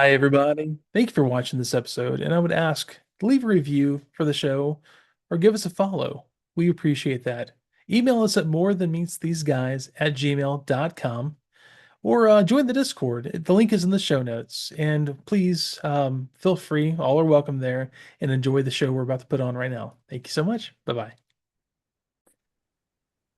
Hi, everybody. Thank you for watching this episode. And I would ask to leave a review for the show or give us a follow. We appreciate that. Email us at morethanmeetstheseguys@gmail.com or join the Discord. The link is in the show notes. And please feel free, all are welcome there, and enjoy the show we're about to put on right now. Thank you so much. Bye bye.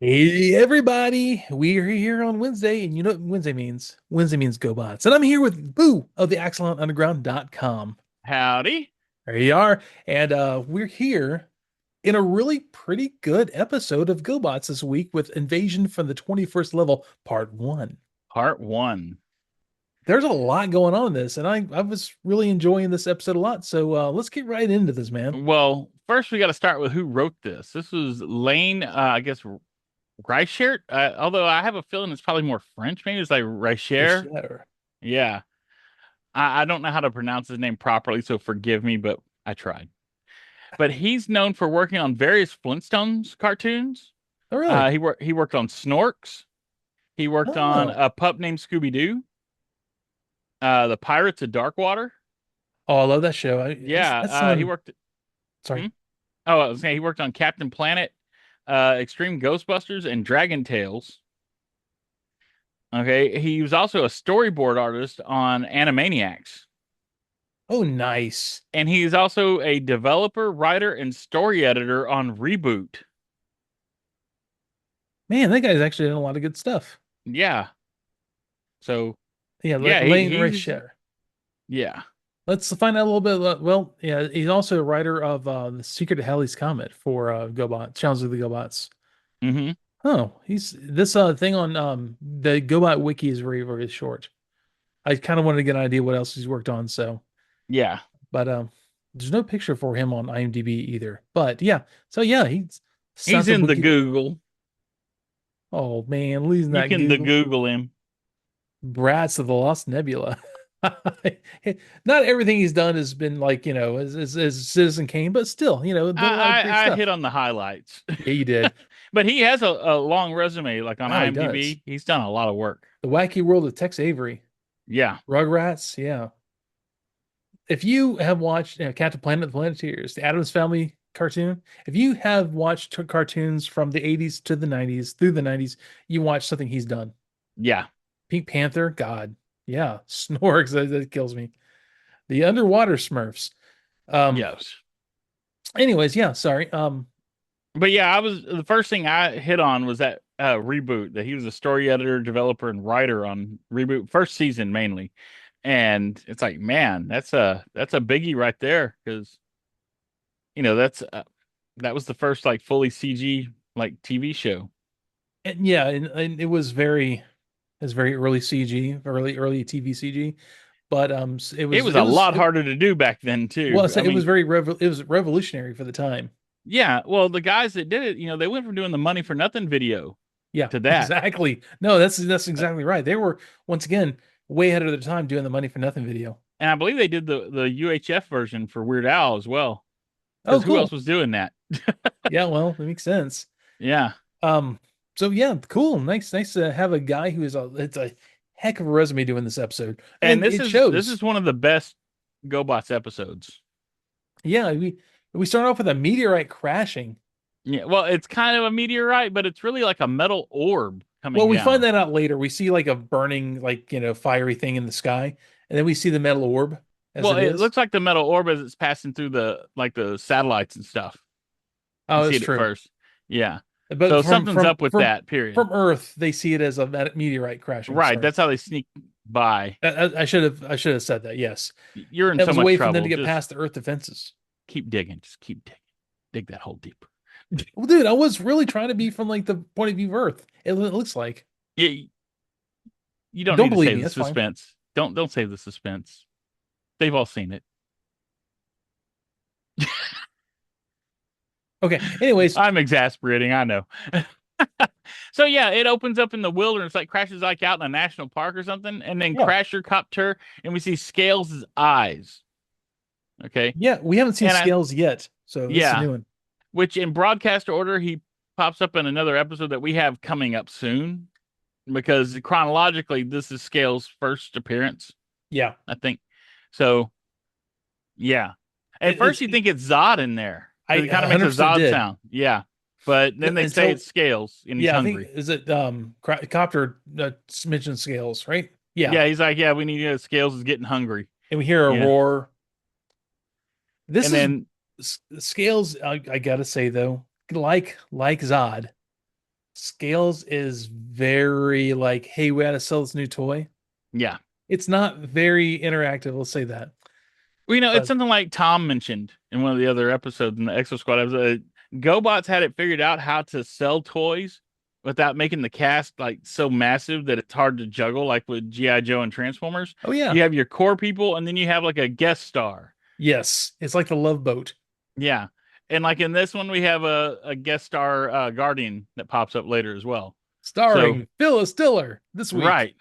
Hey, everybody. We are here on Wednesday, and you know what Wednesday means? Wednesday means GoBots. And I'm here with Boo of the AxelonUnderground.com. Howdy. There you are. And we're here in a really pretty good episode of GoBots this week with Invasion from the 21st Level, Part 1. Part one. There's a lot going on in this, and I was really enjoying this episode a lot. So let's get right into this, man. Well, first we got to start with who wrote this. This was Lane, I guess, Reichert. Although I have a feeling it's probably more French. Maybe it's like Reicher. Sure. Yeah. I don't know how to pronounce his name properly, so forgive me, but I tried. But he's known for working on various Flintstones cartoons. Oh, really? He worked on Snorks. He worked on Oh. a pup named Scooby Doo. The Pirates of Darkwater. Oh, I love that show. Yeah. That's He on. worked. Sorry. Hmm? Oh, I was saying he worked on Captain Planet, Extreme Ghostbusters, and Dragon Tales. Okay, he was also a storyboard artist on Animaniacs, Oh, nice. and he's also a developer, writer, and story editor on Reboot. Man, that guy's actually done a lot of good stuff. Yeah, so Yeah, yeah, Lane he's Richer. yeah. Let's find out a little bit. Well, yeah, he's also a writer of The Secret of Halley's Comet for GoBot, Challenge of the GoBots. Hmm. Oh, he's this thing on the GoBot wiki is very, very short. I kind of wanted to get an idea what else he's worked on, so Yeah, but there's no picture for him on IMDb either. But yeah, so yeah, he's he's sounds like in the wiki. Google. Oh man, losing You that can the Google. Google him. Brats of the Lost Nebula. Not everything he's done has been like, as Citizen Kane, but still, did a lot of great I hit stuff. on the highlights, Yeah, you did. but he has a long resume. Like on Wow, he does. IMDb, he's done a lot of work. The Wacky World of Tex Avery. Yeah, Rugrats, yeah. If you have watched Captain Planet of the Planeteers, the Addams Family cartoon, if you have watched cartoons from the 80s to the 90s, through the 90s, you watch something he's done. yeah, Pink Panther, God. Yeah. Snorks, that kills me. The Underwater Smurfs. Um, yes. anyways, yeah, sorry. But yeah, I was the first thing I hit on was that Reboot, that he was a story editor, developer, and writer on Reboot first season mainly. And it's like, man, that's a biggie right there because that's that was the first like fully CG like TV show. And yeah, and it was very early CG, early TV CG, but it It was was it a was lot it, harder to do back then well, I too. say I it was mean, it was revolutionary for the time. yeah, well, the guys that did it, they went from doing the money for nothing video Yeah, to that. exactly. No, that's exactly right. They were once again way ahead of their time doing the money for nothing video. And I believe they did the UHF version for Weird Al as well. Oh, Because who cool. else was doing that? Yeah, well, that makes sense. Yeah. Um, so yeah, cool. Nice to have a guy who is it's a heck of a resume doing this episode. And And this it is this shows. is one of the best GoBots episodes. Yeah, we start off with a meteorite crashing. Yeah, well, it's kind of a meteorite, but it's really like a metal orb Well, coming we find down. that out later. We see like a burning, like, fiery thing in the sky, and then we see the metal orb as Well, it it is. looks like the metal orb as it's passing through the satellites and stuff. You Oh, see it's it at true. first. Yeah. But So from something's from up with from that, period. from Earth, they see it as a meteorite crashing. Right. Sorry, That's how they sneak by. I should have said that. Yes, You're in that so was a much way for them to trouble. get Just past the Earth defenses. keep digging. Just keep digging. Dig that hole deeper. Well, dude, I was really trying to be from like the point of view of Earth. It looks like. You, you don't Don't need to believe save me. the That's fine. suspense. Don't save the suspense. They've all seen it. Okay. Anyways, I'm exasperating, I know. So yeah, it opens up in the wilderness, like crashes like out in a national park or something, and then yeah, Crasher Copter, and we see Scales' eyes. Okay, yeah, we haven't seen and I scales yet, so this is a yeah, new one. which in broadcast order he pops up in another episode that we have coming up soon, because chronologically this is Scales' first appearance, Yeah. I think. So yeah. At first you think it's Zod in there because I it kind of makes a 100% Zod did sound. Yeah. But then they say until it's Scales and he's yeah, I think hungry. is it Copter mentioned scales, right? Yeah, Yeah, he's like, yeah, we need Scales is getting hungry. and we hear a Yeah. roar. This And is then Scales. I gotta say though, like Zod, Scales is very like, hey, we gotta sell this new toy. yeah. It's not very interactive. Let's say that. Well, it's But something like Tom mentioned in one of the other episodes in the Exo Squad episode. GoBots had it figured out how to sell toys without making the cast like so massive that it's hard to juggle, like with GI Joe and Transformers. oh yeah, You have your core people, and then you have like a guest star. yes, it's like the Love Boat, Yeah, and like in this one, we have a guest star Guardian that pops up later as well. So starring Phyllis Diller this week. right,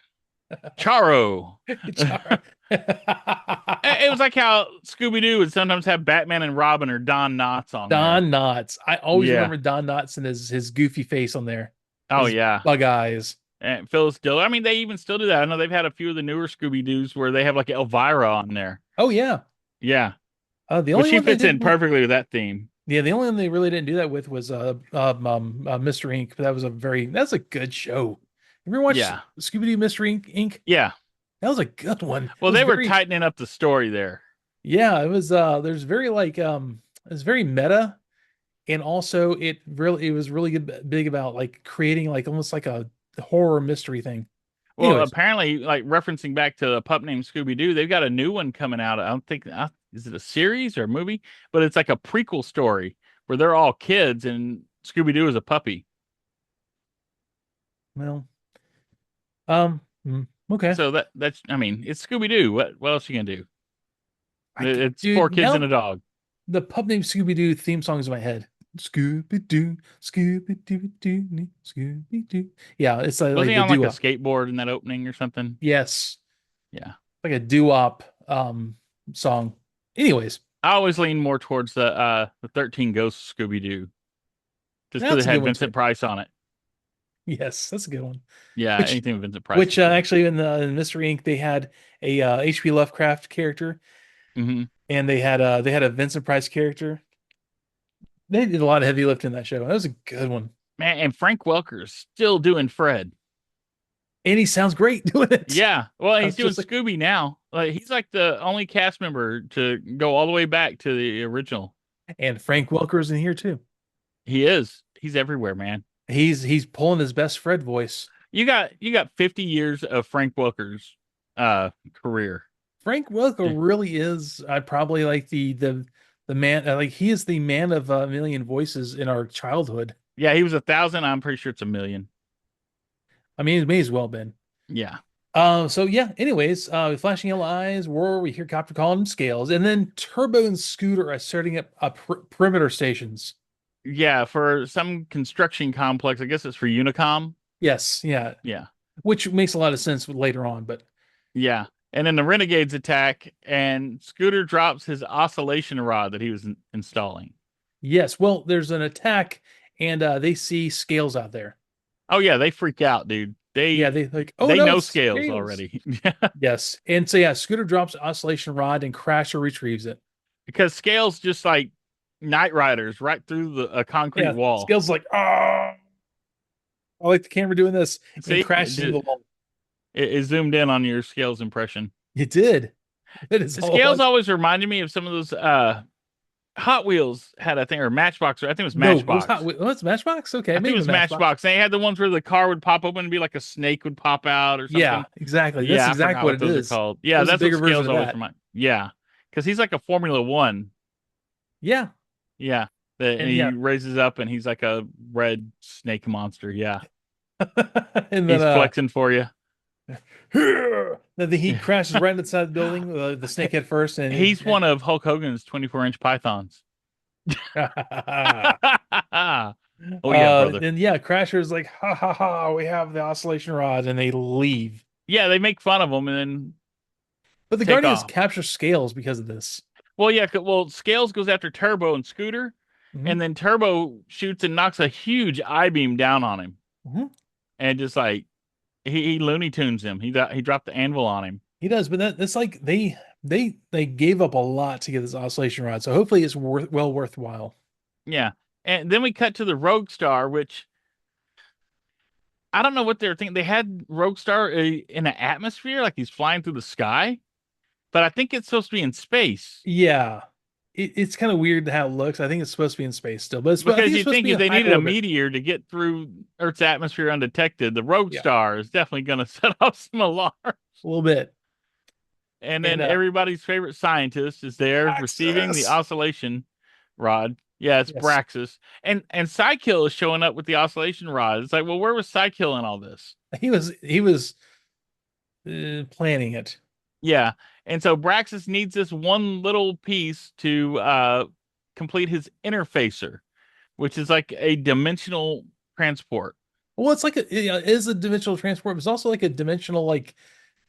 Charo. Char- It was like how Scooby Doo would sometimes have Batman and Robin or Don Knotts on there. Don Knotts. I always Yeah. remember Don Knotts and his goofy face on there, Oh his yeah. bug eyes. And Phyllis Diller. I mean, they even still do that. I know they've had a few of the newer Scooby Doos where they have like Elvira on there. Oh yeah. Yeah. The But only she one they fits in didn't. perfectly with that theme. Yeah, the only one they really didn't do that with was Mr. Ink. But that's a good show. You ever watched Yeah. Scooby-Doo Mr. Ink? Yeah. That was a good one. It Well, was they were very tightening up the story there. yeah, it was there's very like it's very meta, and also it was really good big about like creating like almost like a horror mystery thing. Well, Anyways, apparently, like referencing back to a pup named Scooby Doo, they've got a new one coming out. I don't think, is it a series or a movie? But it's like a prequel story where they're all kids and Scooby Doo is a puppy. well, okay. So that's, I mean, it's Scooby Doo. What else you gonna do? It's four Dude, kids and now a dog. the pub name Scooby Doo theme song is in my head. Scooby Doo, Scooby Doo Doo, Scooby Doo. Yeah, it's Wasn't like he the on like doo a wop. skateboard in that opening or something? Yes, Yeah. like a doo wop song. Anyways, I always lean more towards the 13 Ghosts Scooby Doo just because that's it a good had one too. Vincent Price on it. Yes, that's a good one. Yeah, Which anything with Vincent Price which is good. actually in Mystery Inc. they had a H.P. Lovecraft character Hmm. and they had a Vincent Price character. They did a lot of heavy lifting in that show. That was a good one. Man, and Frank Welker is still doing Fred. And he sounds great doing it. Yeah, well, I he's was doing just like, Scooby now. Like he's like the only cast member to go all the way back to the original. and Frank Welker's in here too. He is. He's everywhere, man. He's pulling his best Fred voice. You got 50 years of Frank Welker's career. Frank Welker Yeah, really is probably like the man like he is the man of a million voices in our childhood. yeah, he was 1,000. I'm pretty sure it's 1,000,000. I mean, it may as well been. Yeah. So yeah, anyways, with flashing yellow eyes, Roar, we hear Copter calling him Scales, and then Turbo and Scooter are setting up perimeter stations. Yeah, for some construction complex. I guess it's for Unicom. Yes, yeah, Yeah. which makes a lot of sense later on, but Yeah. And then the Renegades attack, and Scooter drops his oscillation rod that he was installing. yes, well, there's an attack, and they see Scales out there. Oh yeah, they freak out, dude. Yeah, They they like, oh they no, know it's scales Scales. already. Yes, and so yeah, Scooter drops oscillation rod, and Crasher retrieves it. Because scales just like Night Riders right through a concrete Yeah, wall. Scales like, oh, I like the camera doing this, and See, crashes into the wall. it zoomed in on your scales impression. You did. That is The all it scales was. always reminded me of some of those Hot Wheels had, I think, or Matchbox, or I think it was No, it was Matchbox. hot. Oh, it's Matchbox. Okay, I think it maybe was Matchbox. Matchbox. They had the ones where the car would pop open and be like a snake would pop out or Yeah, something. exactly. That's Yeah, I exactly forgot what what it those are is. called. It Yeah, was a that's what bigger version scales of always that. remind. Yeah, because he's like a Formula One. Yeah, Yeah, and and he yeah, raises up and he's like a red snake monster. Yeah, and then he's flexing for you. then he crashes right inside the building. The snake head first, He's one of Hulk Hogan's 24-inch pythons. Oh yeah, brother. and yeah, Crasher's like, ha ha ha, we have the oscillation rod, and they leave. Yeah, they make fun of him and then But the take Guardians off. capture Scales because of this. Well, yeah, well, Scales goes after Turbo and Scooter, Hmm. and then Turbo shoots and knocks a huge I beam down on him, Hmm. and just like he Looney Tunes him. He dropped the anvil on him. He does, but that's like they gave up a lot to get this oscillation rod, so hopefully it's worthwhile. Yeah. And then we cut to the Rogue Star, which I don't know what they were thinking. They had Rogue Star in an atmosphere, like he's flying through the sky, but I think it's supposed to be in space Yeah, it's kind of weird how it looks. I think it's supposed to be in space still, but I because think it's you supposed to think be if in they high needed a orbit. meteor to get through Earth's atmosphere undetected, the Rogue Yeah, Star is definitely going to set off some alarm. a little bit. And And then everybody's favorite scientist is there receiving the Access. oscillation rod. Yeah, it's Yes, Braxis. And Psykill is showing up with the oscillation rod. It's like, well, where was Psykill in all this? he was planning it. Yeah. And so Braxis needs this one little piece to complete his interfacer, which is like a dimensional transport. Well, it's like it is a dimensional transport, but it's also like a dimensional like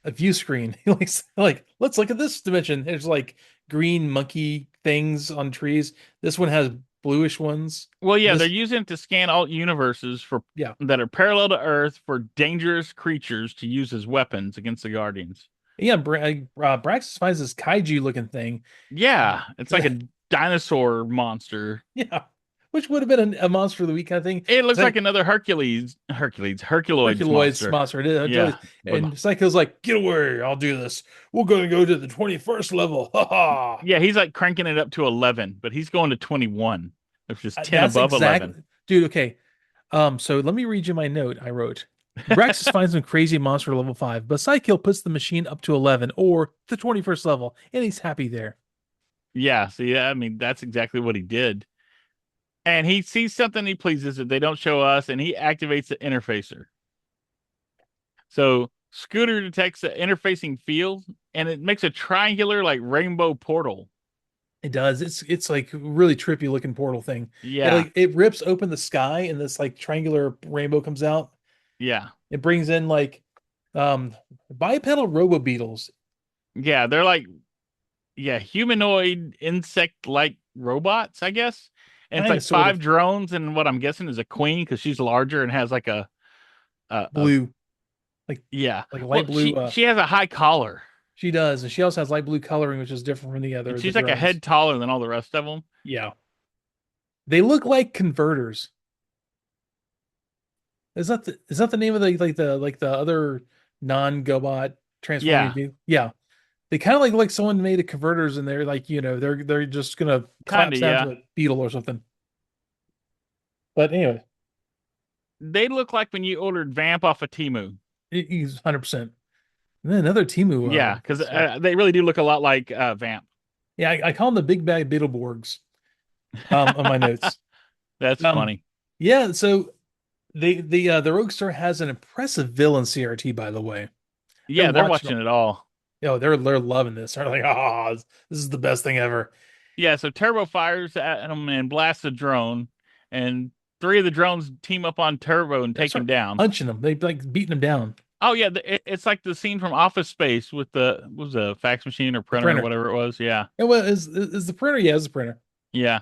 a view screen. Like let's look at this dimension. There's like green monkey things on trees. This one has bluish ones. Well, yeah, they're This, using it to scan all universes for yeah, that are parallel to Earth for dangerous creatures to use as weapons against the Guardians. yeah. Braxis finds this kaiju looking thing. Yeah, it's like a dinosaur monster. Yeah, which would have been a monster of the week kind of thing. It It's looks like like another Herculoids Herculoids monster. monster. It is, Yeah. and Psycho's like, "Get away! I'll do this. We're going to go to the 21st level." Ha ha! Yeah, he's like cranking it up to 11, but he's going to 21, which is 10 That's above 11. exactly, dude. Okay, so let me read you my note I wrote. Braxis finds some crazy monster level 5, but Psykill puts the machine up to 11 or the 21st level, and he's happy there. Yeah, so yeah, I mean, that's exactly what he did. And he sees something he pleases that they don't show us, and he activates the interfacer. So Scooter detects the interfacing field, and it makes a triangular, like rainbow portal. It does. It's like really trippy looking portal thing. It Yeah, like it rips open the sky, and this like triangular rainbow comes out. yeah, It brings in like um bipedal robo beetles, yeah. They're like, yeah, humanoid insect like robots, I guess. And it's kind of like sort five of drones, and what I'm guessing is a queen because she's larger and has like a blue, like yeah. like a light Well, blue. she has a high collar, She does, and she also has light blue coloring, which is different from and the she's like a drones. head taller than all the rest of them. Yeah, they look like converters. Is that the name of the like the other non-Gobot transforming Yeah, vehicle? Yeah, they kind of like someone made a converters, and they're like they're just gonna kind of. collapse down Yeah, to a beetle or something. But anyway, they look like when you ordered Vamp off of Timu. he's 100%. And then another Timu. Yeah, because So they really do look a lot like Vamp. yeah, I call them the big bag Beetleborgs. On my notes. That's Um, funny. yeah. So the Roguestar has an impressive villain CRT, by the way. They're Yeah, they're watching. watching it all. They're loving this. They're like, this is the best thing ever. Yeah, so Turbo fires at him and blasts a drone, and three of the drones team up on Turbo and They take him start down. punching them. They like beating them down. Oh yeah, it's like the scene from Office Space with the what was a fax machine or The printer or printer. whatever it was. Yeah, And what is the printer? Yeah, it's the printer. yeah,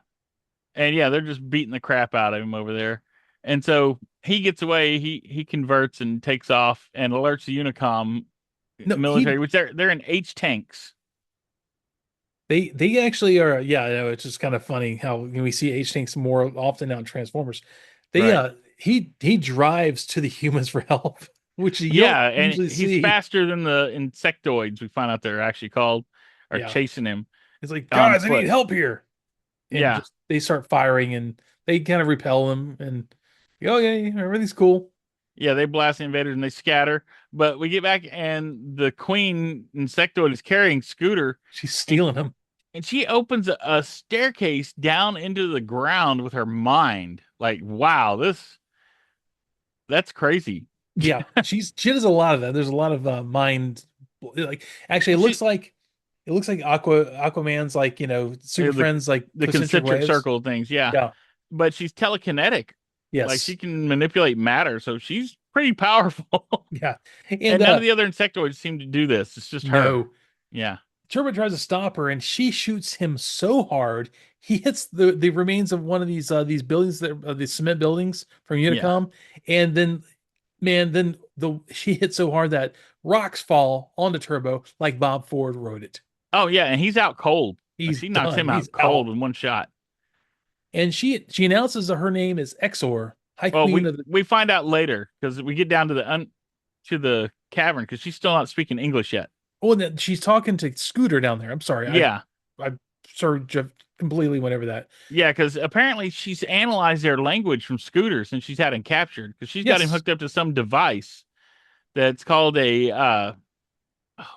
and yeah, they're just beating the crap out of him over there. And so he gets away. He converts and takes off and alerts the Unicom No, military, which they're in H tanks. they actually are. Yeah, I know, it's just kind of funny how we see H tanks more often now in Transformers. They Right. he drives to the humans for help, which you don't Yeah, and usually he's see. faster than the insectoids we find out they're actually called, are Yeah, chasing him it's like, on guys, I need foot. help here, and Yeah, just they start firing, and they kind of repel them, and okay, everything's cool. yeah, they blast the invaders and they scatter. But we get back and the queen insectoid is carrying Scooter, She's and stealing them. and she opens a staircase down into the ground with her mind. Like, wow, that's crazy. Yeah, she does a lot of that. There's a lot of mind. Like actually, Well, she it looks like Aquaman's like Super the Friends like the concentric concentric waves. circle things, yeah. Yeah. But she's telekinetic. Like she Yes. can manipulate matter, so she's pretty powerful. Yeah. And And none of the other insectoids seem to do this. It's just her. no, Yeah. Turbo tries to stop her, and she shoots him so hard he hits the remains of one of these buildings that are the cement buildings from Yeah. Unicom, and then she hits so hard that rocks fall onto Turbo like Bob Ford wrote it. Oh yeah, and he's out cold. Like He's she knocks done. him He's out cold out. in one shot. And she announces that her name is Exor, High Well, Queen we of the. we find out later because we get down to the cavern because she's still not speaking English yet. Oh, and that she's talking to Scooter down there. I'm sorry, Yeah, I sorry, Jeff, completely went over that. yeah, because apparently she's analyzed their language from Scooter since she's had him captured because she's got him Yes, hooked up to some device that's called a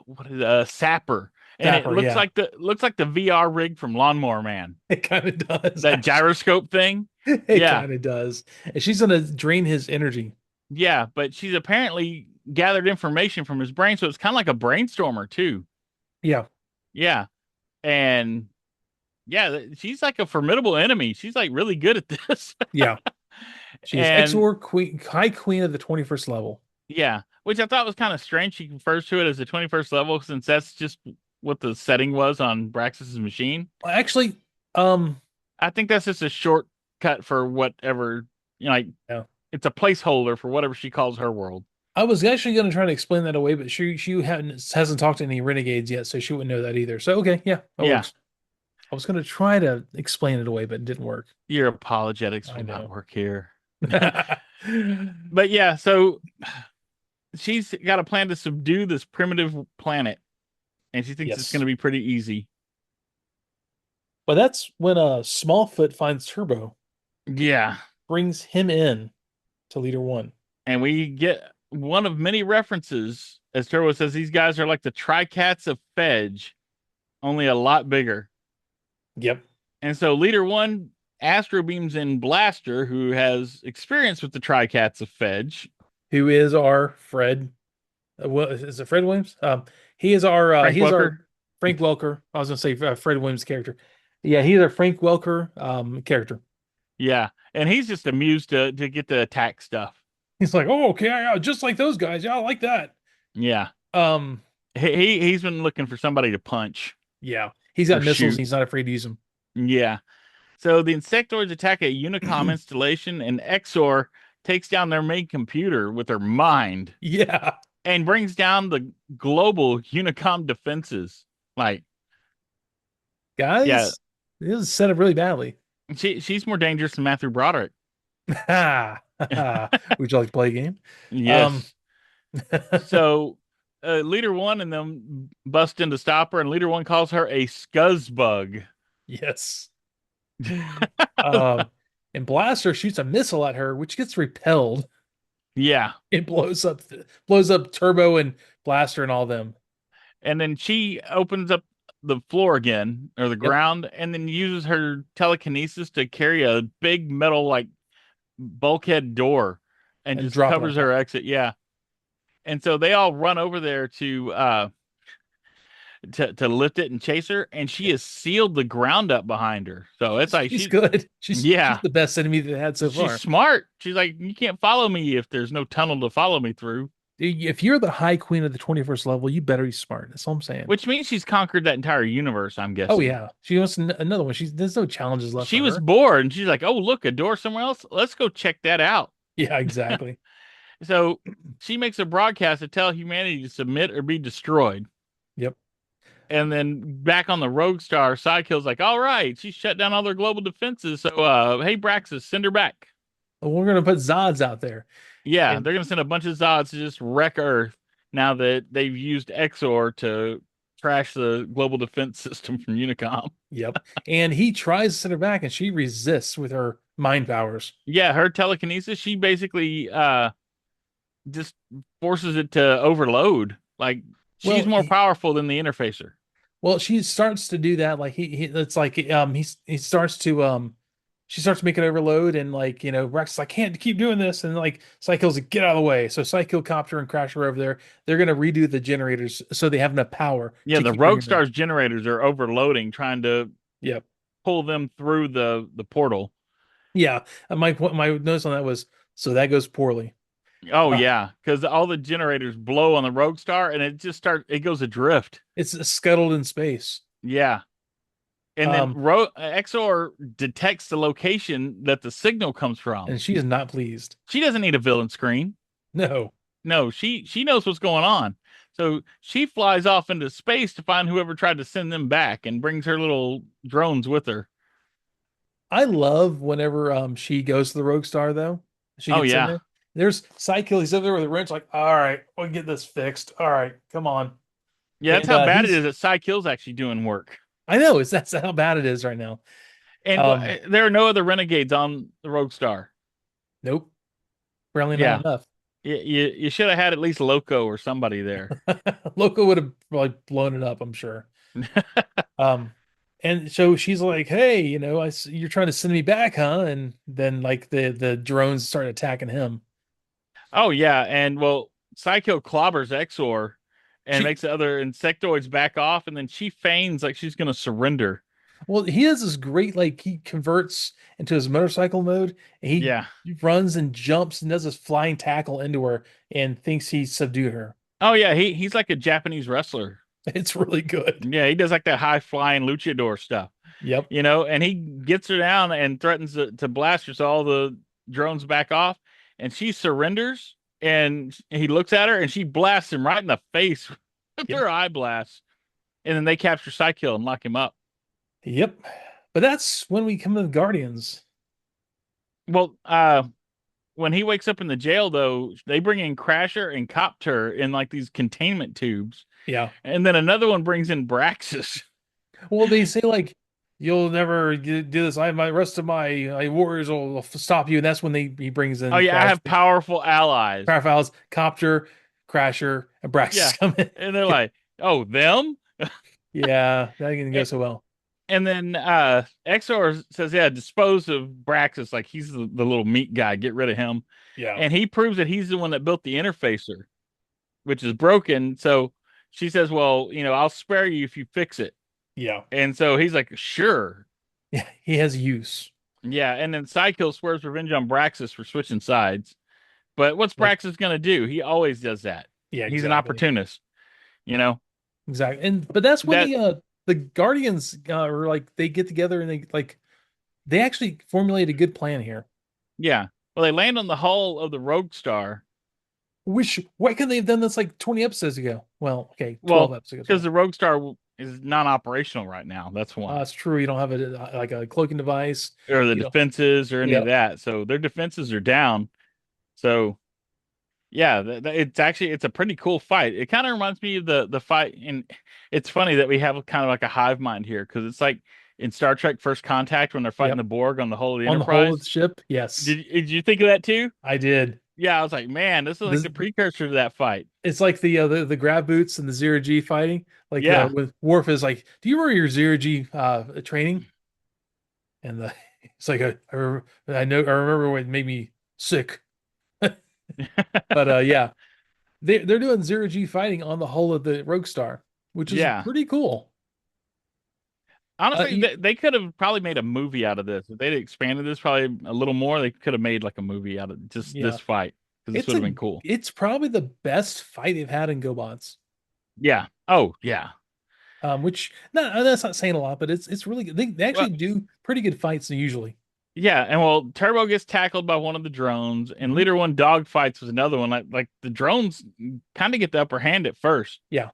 what is a sapper, and it Dapper. Yeah, looks like the VR rig from Lawnmower Man, it kind of does. that Actually, gyroscope thing. it Yeah, kind of does. And she's gonna drain his energy. yeah, but she's apparently gathered information from his brain, so it's kind of like a brainstormer too. Yeah, Yeah, and yeah, she's like a formidable enemy. She's like really good at this. yeah. She is And Exor Queen, High Queen of the 21st level. yeah, which I thought was kind of strange. She refers to it as the 21st level since that's just what the setting was on Braxis's machine. Well, actually, um, I think that's just a shortcut for whatever, like yeah. it's a placeholder for whatever she calls her world. I was actually going to try to explain that away, but she hasn't talked to any renegades yet, so she wouldn't know that either. So okay, yeah, that Yeah, works. I was going to try to explain it away, but it didn't work. your apologetics I will not know. work here. But yeah, so she's got a plan to subdue this primitive planet, and she thinks it's going Yes. to be pretty easy. But that's when Smallfoot finds Turbo, Yeah, brings him in to Leader One. and we get one of many references as Turbo says these guys are like the Tricats of Fedge, only a lot bigger. Yep. And so Leader One Astro beams in Blaster, who has experience with the Tricats of Fedge. Who is our Fred? What is it? Fred Williams? He is our Frank Welker. Frank Welker. I was going to say Fred Williams character. Yeah, he's our Frank Welker character. Yeah. And he's just amused to get the attack stuff. He's like, oh, okay, yeah, just like those guys. Yeah, I like that. Yeah. Um, He's been looking for somebody to punch yeah, he's or got missiles. And shoot. he's not afraid to use them. Yeah. So the insectoids attack a Unicom installation, and Exor takes down their main computer with her mind Yeah, and brings down the global Unicom defenses. Like, yeah, guys, this is set up really badly. she's more dangerous than Matthew Broderick. Ha! Would you like to play a game? Um, Yes. So Leader One and them bust in to stop her, and Leader One calls her a scuzzbug. yes. Um, and Blaster shoots a missile at her, which gets repelled. Yeah. It blows up Turbo and Blaster and all them. And then she opens up the floor again or the Yep, ground and then uses her telekinesis to carry a big metal like bulkhead door and and just drop it on covers her top. exit. Yeah. And so they all run over there to lift it and chase her, and she has sealed the ground up behind her. So it's like She's good. She's yeah, the best enemy they had so she's far. smart. She's like, you can't follow me if there's no tunnel to follow me through. If you're the High Queen of the 21st level, you better be smart. That's all I'm saying. Which means she's conquered that entire universe, I'm Oh guessing. yeah, she wants another one. There's no challenges left She for was her. bored and she's like, oh, look, a door somewhere else. Let's go check that out. Yeah, exactly. So she makes a broadcast to tell humanity to submit or be destroyed. Yep. And then back on the Rogue Star, Sidekill's like, all right, she shut down all their global defenses. So, hey, Braxis, send her back. Well, we're gonna put Zods out there, Yeah, and they're going to send a bunch of Zods to just wreck Earth now that they've used Exor to trash the global defense system from Unicom. yep. And he tries to send her back, and she resists with her mind powers. Yeah, her telekinesis, she basically just forces it to overload. Like she's Well, more powerful than the interfacer. she starts to do that. Like he it's like he starts to she starts to make it overload, and like Rex is like, can't keep doing this, and like Psycho's like, get out of the way. So Psycho copter and crash her over there. They're gonna redo the generators so they have enough power Yeah, to the keep Rogue bringing them. Star's generators are overloading, trying to Yep. pull them through the portal. Yeah. And my notes on that was, so that goes poorly. Oh Uh, yeah, because all the generators blow on the Rogue Star, and it goes adrift. it's scuttled in space. Yeah, and then Um, Exor detects the location that the signal comes from. and she is not pleased. She doesn't need a villain screen. No. No, she knows what's going on. So she flies off into space to find whoever tried to send them back and brings her little drones with her. I love whenever she goes to the Rogue Star though. She Oh gets in yeah. there. There's Psykill. He's up there with a wrench, like, all right, we'll get this fixed. All right, come on. Yeah, that's And how bad it he's is that Cy Kill's actually doing work. I know it's that's how bad it is right now. And Um, there are no other renegades on the Rogue Star. nope, apparently not Yeah. enough. You should have had at least Loco or somebody there. Loco would have probably blown it up, I'm sure. Um, and so she's like, "Hey, you're trying to send me back, huh?" And then like the drones start attacking him. Oh yeah, and well, Psycho clobbers Exor and She makes the other insectoids back off, and then she feigns like she's gonna surrender. Well, he has this great like he converts into his motorcycle mode and Yeah. he runs and jumps and does this flying tackle into her and thinks he subdued her. Oh yeah, he's like a Japanese wrestler. It's really good. Yeah, he does like that high flying luchador stuff, Yep. and he gets her down and threatens to blast her, so all the drones back off, and she surrenders, and he looks at her, and she blasts him right in the face with Yep. her eye blast, and then they capture Psykill and lock him up. Yep. But that's when we come to the Guardians. Well, when he wakes up in the jail, though, they bring in Crasher and Copter in like these containment tubes, Yeah. and then another one brings in Braxis. Well, they say like you'll never do this. I my rest of my warriors will stop you, and that's when he brings Oh in yeah, I have powerful allies. Files, Copter, Crasher, and Yeah, Braxis come in. and they're like, "Oh, them." Yeah, that didn't go so well. And then Exor says, "Yeah, dispose of Braxis. Like he's the little meat guy. Get rid of him." Yeah. And he proves that he's the one that built the interfacer, which is broken. So she says, "Well, I'll spare you if you fix it." Yeah. And so he's like, "Sure." Yeah, he has use. Yeah. And then Psykill swears revenge on Braxis for switching sides. But what's Like, Braxis gonna do? He always does that. yeah, He's an exactly. opportunist. You know Exactly. And but that's when that. the Guardians are like they get together and they actually formulate a good plan here. Yeah. Well, they land on the hull of the Rogue Star. Which why couldn't they have done this like 20 episodes ago? Well, okay, 12 Well, episodes because ago. the Rogue Star is non-operational right now. That's why. It's true. You don't have like a cloaking device. Or the You know. defenses or any of Yep. that. So their defenses are down. So yeah, it's a pretty cool fight. It kind of reminds me of the fight, and it's funny that we have kind of like a hive mind here because it's like in Star Trek First Contact when they're fighting Yep. the Borg on the hull of the On the whole of Enterprise. the ship. Yes. Did you think of that too? I did. Yeah, I was like, man, this is like This the precursor to that fight. It's like the grab boots and the zero G fighting. Like Yeah. with Worf is like, do you remember your zero G training? And it's like I remember what made me sick. But yeah, they're doing zero G fighting on the hull of the Rogue Star, which is Yeah. pretty cool. Honestly, You, they could have probably made a movie out of this. If they'd expanded this probably a little more, they could have made like a movie out of just yeah, this fight because this would have been cool. it's probably the best fight they've had in GoBots. Yeah. Oh, yeah. Which no, that's not saying a lot, but it's really good. They Well, actually do pretty good fights usually. yeah, and well, Turbo gets tackled by one of the drones, and Mhm. Leader One dog fights with another one. Like the drones kind of get the upper hand at first. Yeah,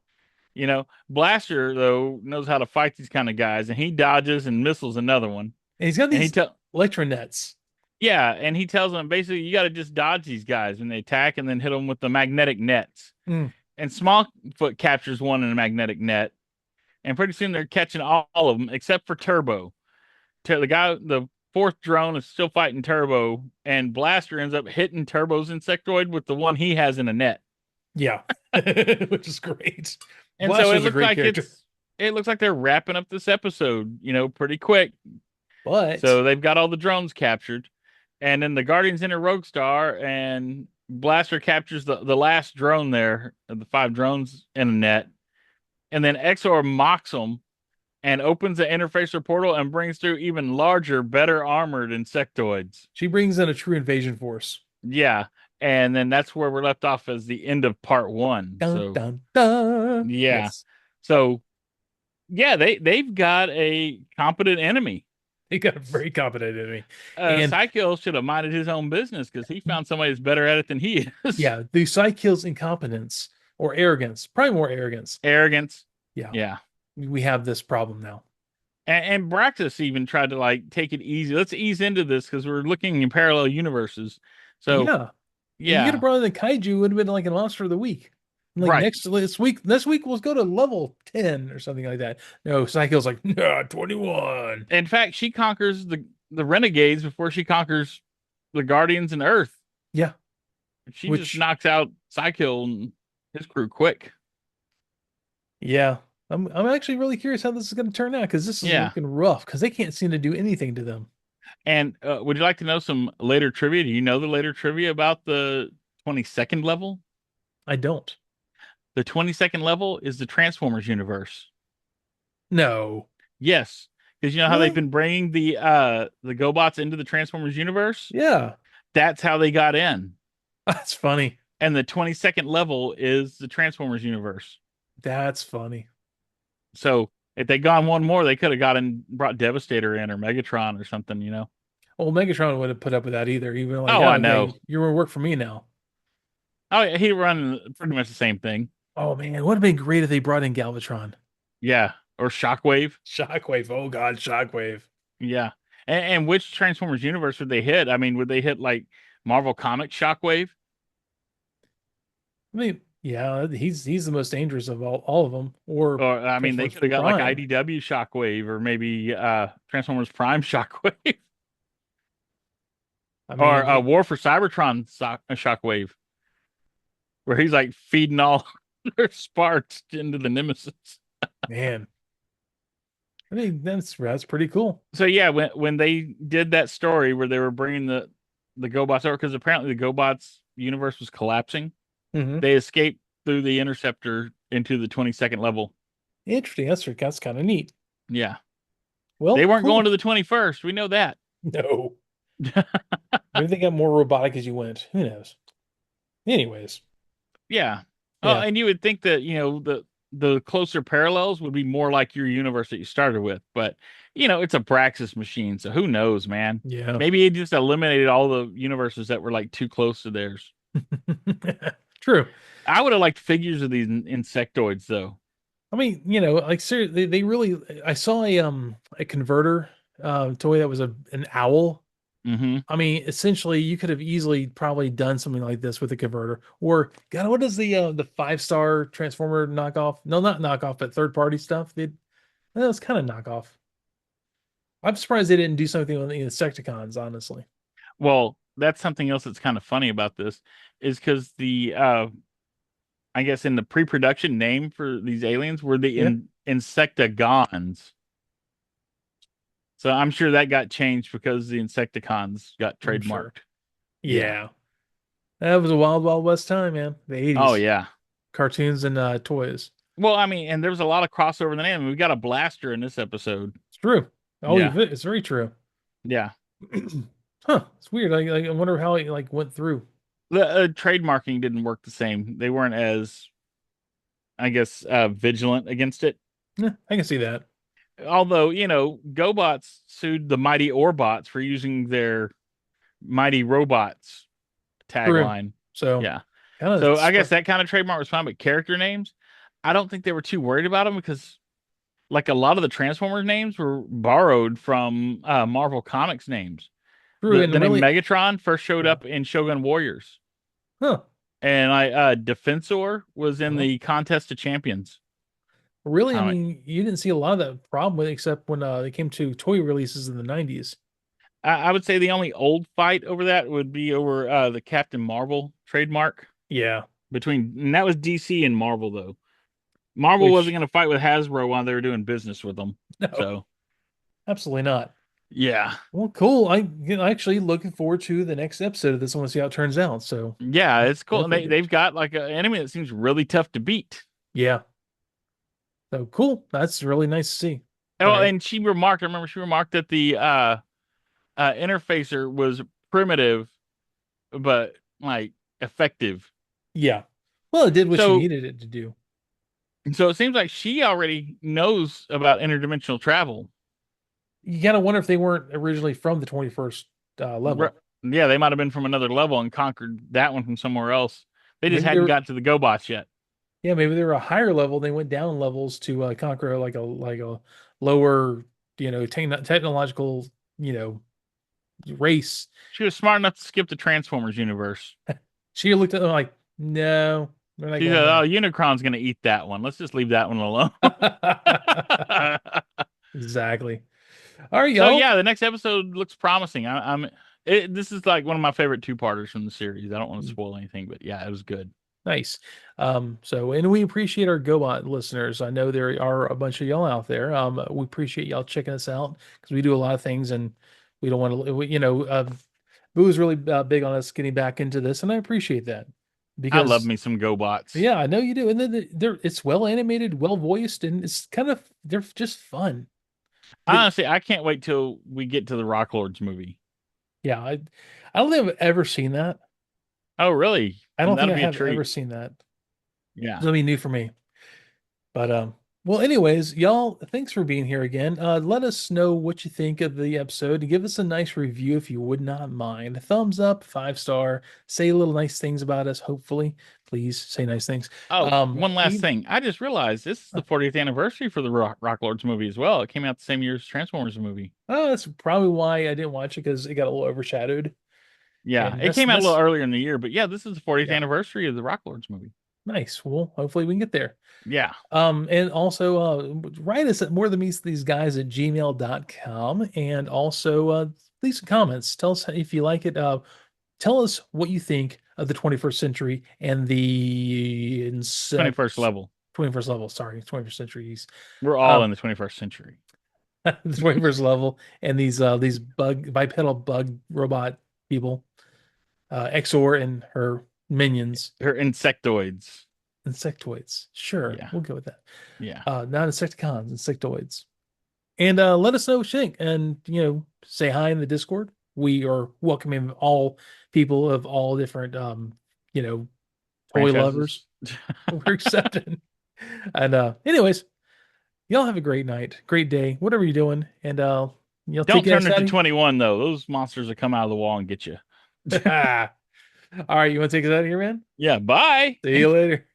Blaster though knows how to fight these kind of guys, and he dodges and missiles another one. and he's got And he these tell electro nets. yeah, and he tells them basically you got to just dodge these guys when they attack, and then hit them with the magnetic nets. Mm, And Smallfoot captures one in a magnetic net, and pretty soon they're catching all of them except for Turbo. The fourth drone is still fighting Turbo, and Blaster ends up hitting Turbo's insectoid with the one he has in a net. yeah, which is great. And so Blaster's a great character, it looks like they're wrapping up this episode, pretty quick. but So they've got all the drones captured, and then the Guardians enter Rogue Star, and Blaster captures the last drone there, the five drones in a net, and then Exor mocks them and opens the interfacer portal and brings through even larger, better armored insectoids. she brings in a true invasion force. Yeah. And then that's where we're left off as the end of part one. Dun So dun dun. yeah. Yes, So yeah, they've got a competent enemy. he got a very competent enemy, and Psycho should have minded his own business because he found somebody that's better at it than he is. yeah, the Psykill's incompetence or arrogance. Probably more arrogance. Arrogance. Yeah, Yeah. we have this problem now. And Bractus even tried to like take it easy. Let's ease into this because we're looking in parallel universes. So Yeah, you could have yeah, brought in the kaiju. Would have been like a monster of the week. Like right. this week we'll go to level 10 or something like that. No, Psycho's like, nah, 21. In fact, she conquers the renegades before she conquers the Guardians and Earth. Yeah, She just which knocks out Psykill and his crew quick. yeah, I'm actually really curious how this is going to turn out because this is Yeah. looking rough because they can't seem to do anything to them. And would you like to know some later trivia? Do you know the later trivia about the 22nd level? I don't. The 22nd level is the Transformers universe. No, Yes, because you know how they've really? been bringing the GoBots into the Transformers universe? Yeah, That's how they got in. that's funny. And the 22nd level is the Transformers universe. That's funny. So if they'd gone one more, they could have gotten brought Devastator in or Megatron or something, you know. Well, Megatron wouldn't put up with that either. He'd been like, Oh, oh, I okay, know. you're gonna work for me now. Oh, yeah, he run pretty much the same thing. Oh man, it would have been great if they brought in Galvatron. Yeah, or Shockwave. Shockwave. Oh God, Shockwave. Yeah, and which Transformers universe would they hit? I mean, would they hit like Marvel Comics Shockwave? I mean, yeah, he's the most dangerous of all of them. Or Or I mean, they Transformers could have got like Prime. IDW Shockwave, or maybe Transformers Prime Shockwave, I or mean, War for Cybertron Shockwave, where he's like feeding all their sparks into the Nemesis. man, I mean that's pretty cool. So yeah, when they did that story where they were bringing the GoBots over, because apparently the GoBots universe was collapsing, Hmm. they escaped through the interceptor into the 22nd level. Interesting. That's kind of neat. Yeah, they Well, weren't going to cool. the 21st. We know that. No, maybe they got more robotic as you went. Who knows? Anyways, Yeah. Oh, yeah, and you would think that, you know, the closer parallels would be more like your universe that you started with, but you know, it's a Praxis machine, so who knows, man? yeah. Maybe it just eliminated all the universes that were like too close to theirs. True. I would have liked figures of these insectoids though. I mean, like seriously, they really. I saw a converter toy that was an owl. Mm-hmm. I mean, essentially, you could have easily probably done something like this with a converter. Or God, what is the 5-star Transformer knockoff? No, not knockoff, but third party stuff. That was kind of knockoff. I'm surprised they didn't do something with the Insecticons, honestly. Well, that's something else that's kind of funny about this is because the I guess in the pre-production name for these aliens were the Yeah, Insectagons. So I'm sure that got changed because the Insecticons got I'm sure. trademarked. Yeah. Yeah, that was a wild, wild west time, man. The Oh 80s yeah. cartoons and toys. Well, I mean, and there was a lot of crossover in the name. We got a blaster in this episode. It's true. Oh, Yeah. it's very true. Yeah. Huh? It's weird. I wonder how it like went through. The trademarking didn't work the same. They weren't as, I guess, vigilant against it. Yeah, I can see that. Although, you know, GoBots sued the Mighty Orbots for using their Mighty Robots True. tagline. So Yeah. kind of So I guess that kind of trademark was fine, but character names, I don't think they were too worried about them because like a lot of the Transformers names were borrowed from Marvel Comics names. true The and name really. Megatron first showed Yeah. up in Shogun Warriors, Huh. and Defensor was in Uh-huh. the Contest of Champions Really, I comic. mean, you didn't see a lot of that problem with it except when they came to toy releases in the 90s. I would say the only old fight over that would be over the Captain Marvel trademark Yeah. between, and that was DC and Marvel though. Marvel wasn't Which going to fight with Hasbro while they were doing business with them. no, So absolutely not. yeah, Well, cool. Actually looking forward to the next episode of this. I want to see how it turns out. So yeah, it's cool. And definitely, they've got like an enemy that seems really tough to beat. yeah. So cool. That's really nice to see. All Oh, right. and she remarked, I remember she remarked that the interfacer was primitive but like effective. Yeah. Well, it did what she So needed it to do. so it seems like she already knows about interdimensional travel. You gotta wonder if they weren't originally from the 21st level. Yeah, they might have been from another level and conquered that one from somewhere else. They just Maybe they hadn't were. got to the GoBots yet. Yeah, maybe they were a higher level. They went down levels to conquer like a lower, technological, you know, race. She was smart enough to skip the Transformers universe. She looked at them like, no, they're not She going said, "Oh, there. Unicron's gonna eat that one. Let's just leave that one alone." Exactly. All right, So y'all. yeah, the next episode looks promising. This is like one of my favorite two-parters from the series. I don't want to spoil anything, but yeah, it was good. Nice. And we appreciate our GoBot listeners. I know there are a bunch of y'all out there. We appreciate y'all checking us out because we do a lot of things and we don't want to, Boo is really big on us getting back into this, and I appreciate that I love because, me some GoBots. yeah, I know you do. And then it's well animated, well voiced, and they're just fun. The, Honestly, I can't wait till we get to the Rock Lords movie. yeah, I don't think I've ever seen that. Oh, really? I don't think That'll I be a have ever treat. seen that. Yeah. It'll be new for me. But well, anyways, y'all, thanks for being here again. Let us know what you think of the episode. Give us a nice review if you would not mind. A thumbs up, 5 star. Say little nice things about us. Hopefully, please say nice things. Oh, one last We thing. I just realized this is the 40th anniversary for the Rock Lords movie as well. It came out the same year as Transformers movie. oh, that's probably why I didn't watch it because it got a little overshadowed. Yeah, And it came out a little that's earlier in the year, but yeah, this is the 40th yeah, anniversary of the Rock Lords movie. nice. Well, hopefully we can get there. Yeah. And also write us at more than meets these guys at gmail.com. And also leave some comments. Tell us if you like it. Tell us what you think of the 21st century and the 21st level. 21st level. Sorry, 21st centuries. We're all Um, in the 21st century. the 21st level and these bipedal bug robot people, Exor and her minions, Her insectoids. insectoids. Sure, Yeah. we'll go with that. Yeah. Not insecticons, insectoids. And let us know what you think. And, say hi in the Discord. We are welcoming all people of all different, you know, toy Franchises. lovers. We're accepting. And anyways, y'all have a great night, great day, whatever you're doing. And Don't take turn us out into of 21 though. Those monsters will come out of the wall and get you. here. All right, you want to take us out of here, man? Yeah, bye. See you later.